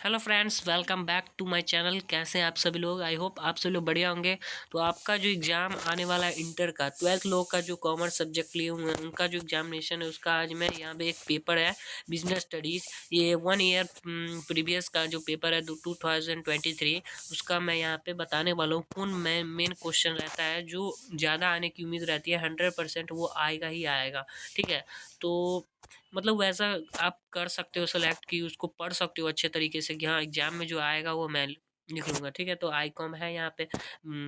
Hello friends, welcome back to my channel. कैसे हैं आप सभी लोग? आई होप आप सभी लोग बढ़िया होंगे। तो आपका जो एग्ज़ाम आने वाला है इंटर का 12th लोग का जो कॉमर्स सब्जेक्ट लिए हुए हैं उनका जो एग्जामिनेशन है उसका आज मैं यहाँ पे एक पेपर है बिजनेस स्टडीज़। ये 1 ईयर प्रीवियस का जो पेपर है 2023 उसका मैं यहाँ पे बताने वाला हूँ। कौन मेन क्वेश्चन रहता है जो ज़्यादा आने की उम्मीद रहती है, 100% वो आएगा ही आएगा। ठीक है, तो मतलब वैसा आप कर सकते हो सेलेक्ट कि उसको पढ़ सकते हो अच्छे तरीके से कि हाँ एग्जाम में जो आएगा वो मैं लिख लूँगा। ठीक है, तो आईकॉम है यहाँ पे,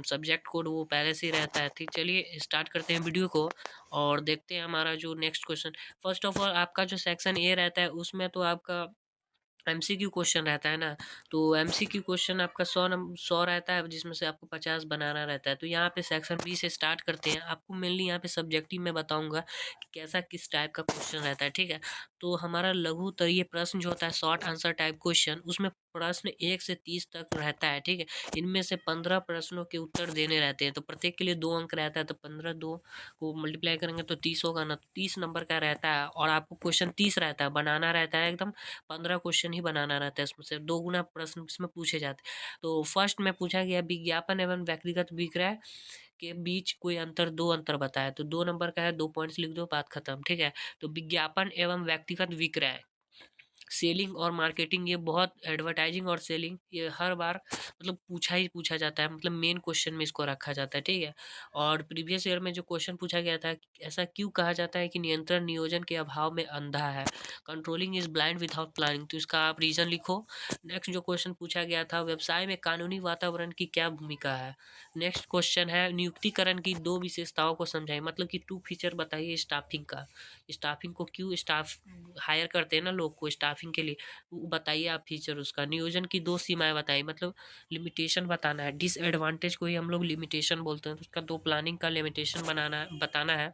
सब्जेक्ट कोड वो पहले से ही रहता है। ठीक, चलिए स्टार्ट करते हैं वीडियो को और देखते हैं हमारा जो next question. First of all आपका जो सेक्शन ए रहता है उसमें तो आपका एमसीक्यू क्वेश्चन रहता है ना। तो एमसीक्यू क्वेश्चन आपका 100 रहता है जिसमें से आपको 50 बनाना रहता है। तो यहाँ पे सेक्शन बी से स्टार्ट करते हैं। आपको मेनली यहाँ पे सब्जेक्टिव में बताऊंगा कि कैसा किस टाइप का क्वेश्चन रहता है। ठीक है, तो हमारा लघु उत्तरीय प्रश्न जो होता है शॉर्ट आंसर टाइप क्वेश्चन, उसमें प्रश्न 1 से 30 तक रहता है। ठीक है, इनमें से 15 प्रश्नों के उत्तर देने रहते हैं। तो प्रत्येक के लिए 2 अंक रहता है, तो 15 2 को मल्टीप्लाई करेंगे तो 30 होगा ना। 30 नंबर का रहता है और आपको क्वेश्चन 30 रहता है, बनाना रहता है एकदम 15 क्वेश्चन ही बनाना रहता है। इसमें से 2 गुना प्रश्न इसमें पूछे जाते हैं। तो फर्स्ट में पूछा गया विज्ञापन एवं व्यक्तिगत विक्रय के बीच कोई अंतर, 2 अंतर बताया। तो 2 नंबर का है, 2 पॉइंट्स लिख दो, बात खत्म। ठीक है, तो विज्ञापन एवं व्यक्तिगत विक्रय, सेलिंग और मार्केटिंग, ये बहुत एडवर्टाइजिंग और सेलिंग ये हर बार मतलब पूछा ही पूछा जाता है, मतलब मेन क्वेश्चन में इसको रखा जाता है। ठीक है, और प्रीवियस ईयर में जो क्वेश्चन पूछा गया था, ऐसा क्यों कहा जाता है कि नियंत्रण नियोजन के अभाव में अंधा है, controlling is blind without planning. तो इसका आप रीजन लिखो। नेक्स्ट जो क्वेश्चन पूछा गया था, व्यवसाय में कानूनी वातावरण की क्या भूमिका है। नेक्स्ट क्वेश्चन है नियुक्तिकरण की 2 विशेषताओं को समझाइए, मतलब कि 2 फीचर बताइए स्टाफिंग का। स्टाफिंग को क्यों स्टाफ हायर करते हैं ना लोग को स्टाफिंग के लिए, वो बताइए आप फीचर उसका। नियोजन की 2 सीमाएँ बताइए, मतलब लिमिटेशन बताना है। डिसएडवांटेज को ही हम लोग लिमिटेशन बोलते हैं, तो उसका 2 प्लानिंग का लिमिटेशन बनाना बताना है।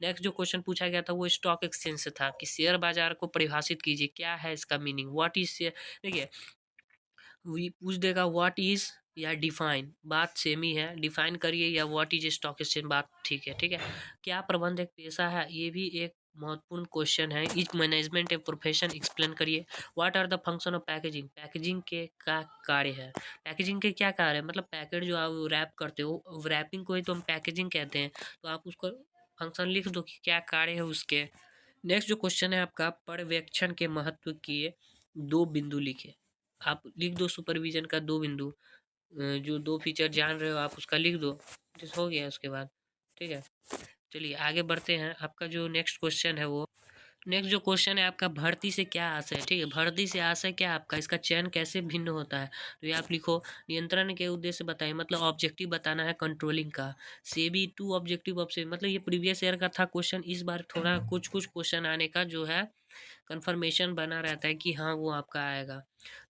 नेक्स्ट जो क्वेश्चन पूछा गया था वो स्टॉक एक्सचेंज से था कि शेयर बाजार को परिभाषित कीजिए, क्या है इसका मीनिंग, व्हाट इज शेयर। देखिए वही पूछ देगा व्हाट इज या डिफाइन, बात सेम ही है। डिफाइन करिए या व्हाट इज स्टॉक एक्सचेंज, बात ठीक है। ठीक है, क्या प्रबंध एक पेशा है, ये भी एक महत्वपूर्ण क्वेश्चन है। Is management a profession, explain करिए। What are the function of packaging, packaging के क्या कार्य है। पैकेजिंग के क्या कार्य है, मतलब पैकेट जो आप रैप करते हो, रैपिंग को ही तो हम पैकेजिंग कहते हैं। तो आप उसको फंक्शन लिख दो कि क्या कार्य है उसके। नेक्स्ट जो क्वेश्चन है आपका, पर्यवेक्षण के महत्व के 2 बिंदु लिखे। आप लिख दो सुपरविज़न का 2 बिंदु, जो 2 फीचर जान रहे हो आप उसका लिख दो। जिस हो गया उसके बाद। ठीक है, चलिए आगे बढ़ते हैं। आपका जो नेक्स्ट क्वेश्चन है वो, नेक्स्ट जो क्वेश्चन है आपका, भर्ती से क्या आशय है। ठीक है, भर्ती से आशय क्या है आपका, इसका चयन कैसे भिन्न होता है। तो ये आप लिखो। नियंत्रण के उद्देश्य बताइए, मतलब ऑब्जेक्टिव बताना है कंट्रोलिंग का। सेबी 2 ऑब्जेक्टिव ऑफ सेबी, मतलब ये प्रीवियस ईयर का था क्वेश्चन, इस बार थोड़ा कुछ कुछ क्वेश्चन आने का जो है कंफर्मेशन बना रहता है कि हाँ वो आपका आएगा।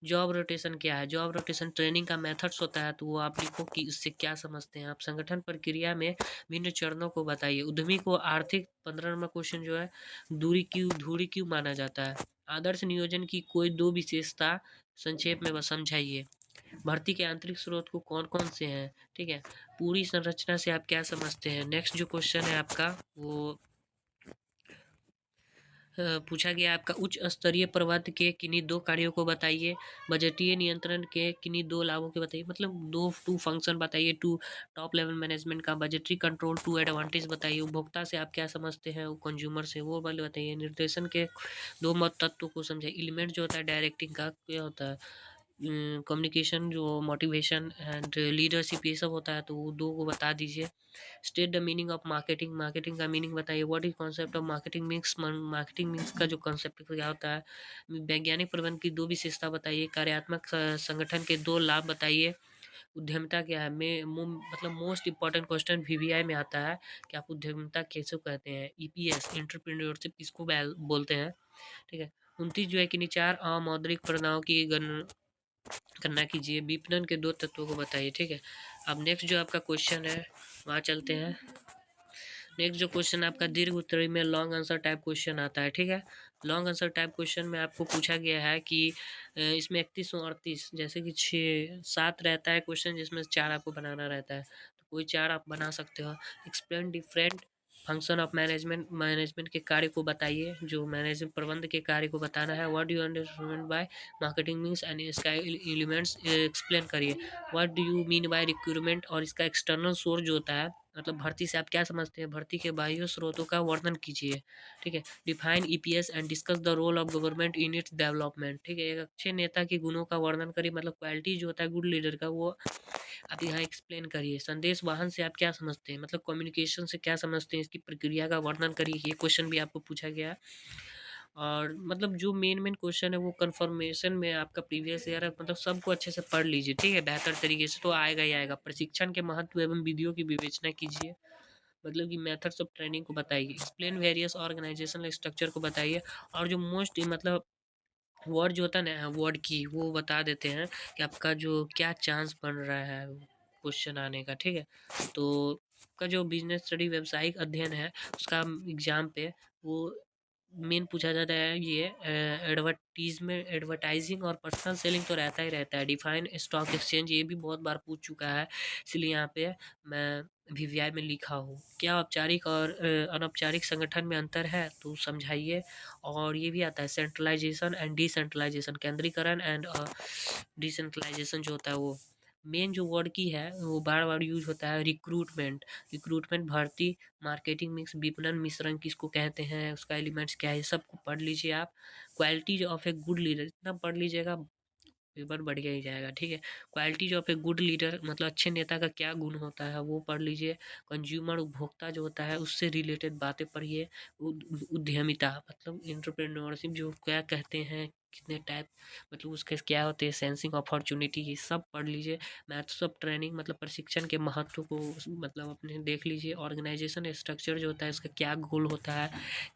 जॉब रोटेशन क्या है, जॉब रोटेशन ट्रेनिंग का मेथड्स होता है, तो वो आप लिखो कि इससे क्या समझते हैं आप। संगठन प्रक्रिया में भिन्न चरणों को बताइए। उद्यमी को आर्थिक, 15 नंबर क्वेश्चन जो है, धुरी क्यों माना जाता है। आदर्श नियोजन की कोई 2 विशेषता संक्षेप में बस समझाइए। भर्ती के आंतरिक स्रोत को कौन कौन से हैं। ठीक है, पूरी संरचना से आप क्या समझते हैं। नेक्स्ट जो क्वेश्चन है आपका वो पूछा गया आपका, उच्च स्तरीय प्रबंधन के किन्हीं 2 कार्यों को बताइए। बजटीय नियंत्रण के किन्हीं 2 लाभों के बताइए, मतलब 2 फंक्शन बताइए। 2 टॉप लेवल मैनेजमेंट का, बजटरी कंट्रोल 2 एडवांटेज बताइए। उपभोक्ता से आप क्या समझते हैं, वो कंज्यूमर से, वो वाले बताइए। निर्देशन के 2 मत तत्वों को समझाइए। एलिमेंट जो होता है डायरेक्टिंग का क्या होता है, कम्युनिकेशन जो मोटिवेशन एंड लीडरशिप ये सब होता है, तो वो 2 को बता दीजिए। State the meaning of marketing, marketing का मीनिंग बताइए। What is concept of marketing mix, marketing mix का जो कॉन्सेप्ट क्या होता है। वैज्ञानिक प्रबंधन की 2 विशेषता बताइए। कार्यात्मक संगठन के 2 लाभ बताइए। उद्यमिता क्या है, मतलब मोस्ट इंपॉर्टेंट क्वेश्चन वीवीआई में आता है कि आप उद्यमिता कैसे कहते हैं। ईपीएस एंटरप्रेन्योरशिप किसको बोलते हैं। ठीक है, 29 जो है कि 4 अमौद्रिक प्रणाओं की गणना कीजिए। विपणन के 2 तत्वों को बताइए। ठीक है, अब नेक्स्ट जो आपका क्वेश्चन है वहाँ चलते हैं। नेक्स्ट जो क्वेश्चन आपका दीर्घ उत्तरी में लॉन्ग आंसर टाइप क्वेश्चन आता है। ठीक है, लॉन्ग आंसर टाइप क्वेश्चन में आपको पूछा गया है कि इसमें 31 और 38 जैसे कि 6 7 रहता है क्वेश्चन, जिसमें 4 आपको बनाना रहता है। तो कोई 4 आप बना सकते हो। Explain different function of management, management के कार्य को बताइए, जो मैनेजमेंट प्रबंध के कार्य को बताना है। What do you understand by marketing means and इसका एलिमेंट्स एक्सप्लेन करिए। What do you mean by recruitment, और इसका एक्सटर्नल सोर्स जो होता है, मतलब भर्ती से आप क्या समझते हैं, भर्ती के बाह्य स्रोतों का वर्णन कीजिए। ठीक है। Define EPS and discuss the role of government in its development. ठीक है। एक अच्छे नेता के गुणों का वर्णन करिए, मतलब क्वालिटी जो होता है गुड लीडर का, वो आप यहाँ एक्सप्लेन करिए। संदेश वाहन से आप क्या समझते हैं, मतलब कम्युनिकेशन से क्या समझते हैं, इसकी प्रक्रिया का वर्णन करिए। ये क्वेश्चन भी आपको पूछा गया है। और मतलब जो मेन मेन क्वेश्चन है वो कंफर्मेशन में आपका प्रीवियस ईयर है, मतलब सबको अच्छे से पढ़ लीजिए। ठीक है। बेहतर तरीके से तो आएगा ही आएगा। प्रशिक्षण के महत्व एवं विधियों की विवेचना कीजिए, मतलब कि मेथड्स ऑफ ट्रेनिंग को बताइए। एक्सप्लेन वेरियस ऑर्गेनाइजेशनल स्ट्रक्चर को बताइए। और जो मोस्ट मतलब वर्ड जो होता है ना, वर्ड की वो बता देते हैं कि आपका जो क्या चांस बन रहा है क्वेश्चन आने का। ठीक है। तो आपका जो बिजनेस स्टडी व्यावसायिक अध्ययन है उसका एग्जाम पे वो मेन पूछा जाता है। ये एडवर्टीजमेंट, एडवर्टाइजिंग और पर्सनल सेलिंग तो रहता ही रहता है। डिफाइन स्टॉक एक्सचेंज, ये भी बहुत बार पूछ चुका है, इसलिए यहाँ पे मैं वीवीआई में लिखा हूँ। क्या औपचारिक और अनौपचारिक संगठन में अंतर है, तो समझाइए। और ये भी आता है सेंट्रलाइजेशन एंड डिसेंट्रलाइजेशन, केंद्रीकरण एंड डिसेंट्रलाइजेशन जो होता है वो। मेन जो वर्ड की है वो बार बार यूज होता है। रिक्रूटमेंट, रिक्रूटमेंट भर्ती, मार्केटिंग मिक्स, विपणन मिश्रण किसको कहते हैं, उसका एलिमेंट्स क्या है, सबको पढ़ लीजिए आप। Qualities of a good leader, इतना पढ़ लीजिएगा पेपर बढ़िया ही जाएगा। ठीक है। Qualities of a good leader, मतलब अच्छे नेता का क्या गुण होता है वो पढ़ लीजिए। कंज्यूमर, उपभोक्ता जो होता है उससे रिलेटेड बातें पढ़िए। उद्यमिता, मतलब एंटरप्रेन्योरशिप जो क्या कहते हैं, कितने टाइप, मतलब उसके क्या होते हैं, सेंसिंग अपॉर्चुनिटी, ये सब पढ़ लीजिए। मैथ्स ऑफ ट्रेनिंग, मतलब प्रशिक्षण के महत्व को मतलब अपने देख लीजिए। ऑर्गेनाइजेशन स्ट्रक्चर जो होता है उसका क्या गोल होता है,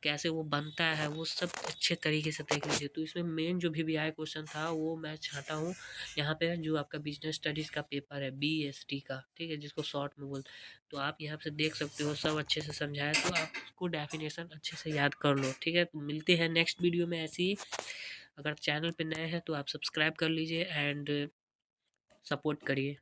कैसे वो बनता है, वो सब अच्छे तरीके से देख लीजिए। तो इसमें मेन जो भी आया क्वेश्चन था वो मैं चाहता हूँ यहाँ पे, जो आपका बिजनेस स्टडीज का पेपर है बीएसटी का, ठीक है, जिसको शॉर्ट में बोल, तो आप यहाँ से देख सकते हो, सब अच्छे से समझाया, तो आप उसको डेफिनेशन अच्छे से याद कर लो। ठीक है। तो मिलते हैं नेक्स्ट वीडियो में ऐसी ही। अगर चैनल पे नए हैं तो आप सब्सक्राइब कर लीजिए एंड सपोर्ट करिए।